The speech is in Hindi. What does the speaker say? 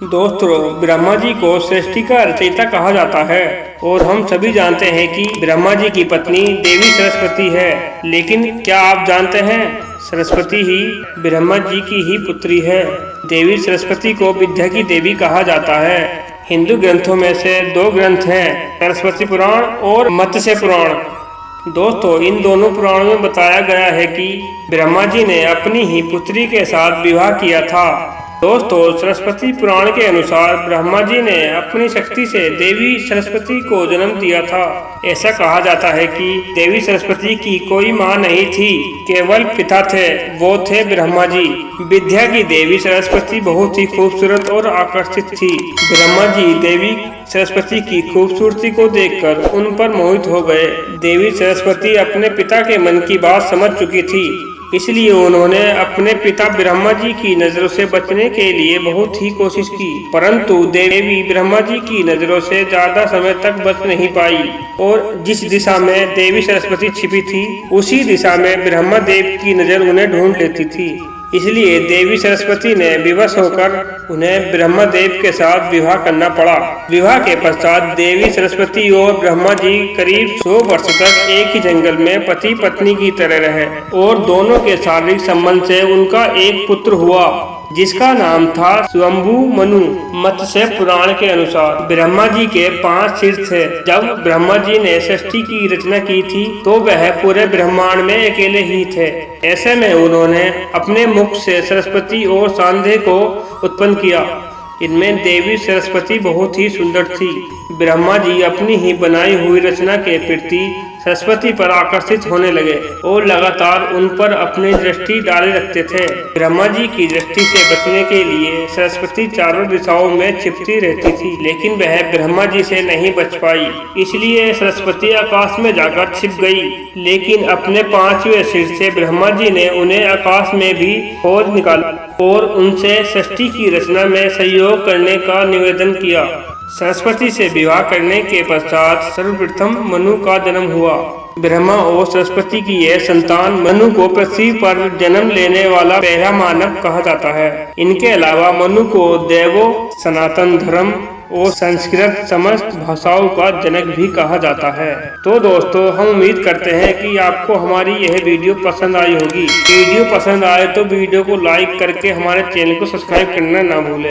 दोस्तों, ब्रह्मा जी को सृष्टि का रचयिता कहा जाता है और हम सभी जानते हैं कि ब्रह्मा जी की पत्नी देवी सरस्वती है। लेकिन क्या आप जानते हैं, सरस्वती ही ब्रह्मा जी की ही पुत्री है। देवी सरस्वती को विद्या की देवी कहा जाता है। हिंदू ग्रंथों में से दो ग्रंथ हैं, सरस्वती पुराण और मत्स्य पुराण। दोस्तों, इन दोनों पुराणों में बताया गया है कि ब्रह्मा जी ने अपनी ही पुत्री के साथ विवाह किया था। दोस्तों, सरस्वती पुराण के अनुसार ब्रह्मा जी ने अपनी शक्ति से देवी सरस्वती को जन्म दिया था। ऐसा कहा जाता है कि देवी सरस्वती की कोई मां नहीं थी, केवल पिता थे, वो थे ब्रह्मा जी। विद्या की देवी सरस्वती बहुत ही खूबसूरत और आकर्षित थी। ब्रह्मा जी देवी सरस्वती की खूबसूरती को देखकर उन पर मोहित हो गए। देवी सरस्वती अपने पिता के मन की बात समझ चुकी थी, इसलिए उन्होंने अपने पिता ब्रह्मा जी की नजरों से बचने के लिए बहुत ही कोशिश की, परंतु देवी ब्रह्मा जी की नजरों से ज्यादा समय तक बच नहीं पाई और जिस दिशा में देवी सरस्वती छिपी थी, उसी दिशा में ब्रह्मा देव की नजर उन्हें ढूंढ लेती थी। इसलिए देवी सरस्वती ने विवश होकर उन्हें ब्रह्मा देव के साथ विवाह करना पड़ा। विवाह के पश्चात देवी सरस्वती और ब्रह्मा जी करीब 100 वर्ष तक एक ही जंगल में पति पत्नी की तरह रहे और दोनों के शारीरिक संबंध से उनका एक पुत्र हुआ, जिसका नाम था स्वयंभू मनु। मत्स्य पुराण के अनुसार ब्रह्मा जी के 5 सिर थे। जब ब्रह्मा जी ने सृष्टि की रचना की थी तो वह पूरे ब्रह्मांड में अकेले ही थे। ऐसे में उन्होंने अपने मुख से सरस्वती और सांधे को उत्पन्न किया। इनमें देवी सरस्वती बहुत ही सुंदर थी। ब्रह्मा जी अपनी ही बनाई हुई रचना के प्रति सरस्वती पर आकर्षित होने लगे और लगातार उन पर अपनी दृष्टि डाले रखते थे। ब्रह्मा जी की दृष्टि से बचने के लिए सरस्वती चारों दिशाओं में छिपती रहती थी, लेकिन वह ब्रह्मा जी से नहीं बच पाई। इसलिए सरस्वती आकाश में जाकर छिप गई, लेकिन अपने 5वें सिर से ब्रह्मा जी ने उन्हें आकाश में भी खोज निकाला और उनसे सृष्टि की रचना में सहयोग करने का निवेदन किया। सरस्वती से विवाह करने के पश्चात सर्वप्रथम मनु का जन्म हुआ। ब्रह्मा और सरस्वती की यह संतान मनु को पृथ्वी पर जन्म लेने वाला पहला मानव कहा जाता है। इनके अलावा मनु को देवों, सनातन धर्म और संस्कृत समस्त भाषाओं का जनक भी कहा जाता है। तो दोस्तों, हम उम्मीद करते हैं कि आपको हमारी यह वीडियो पसंद आई होगी। वीडियो पसंद आए तो वीडियो को लाइक करके हमारे चैनल को सब्सक्राइब करना ना भूलें।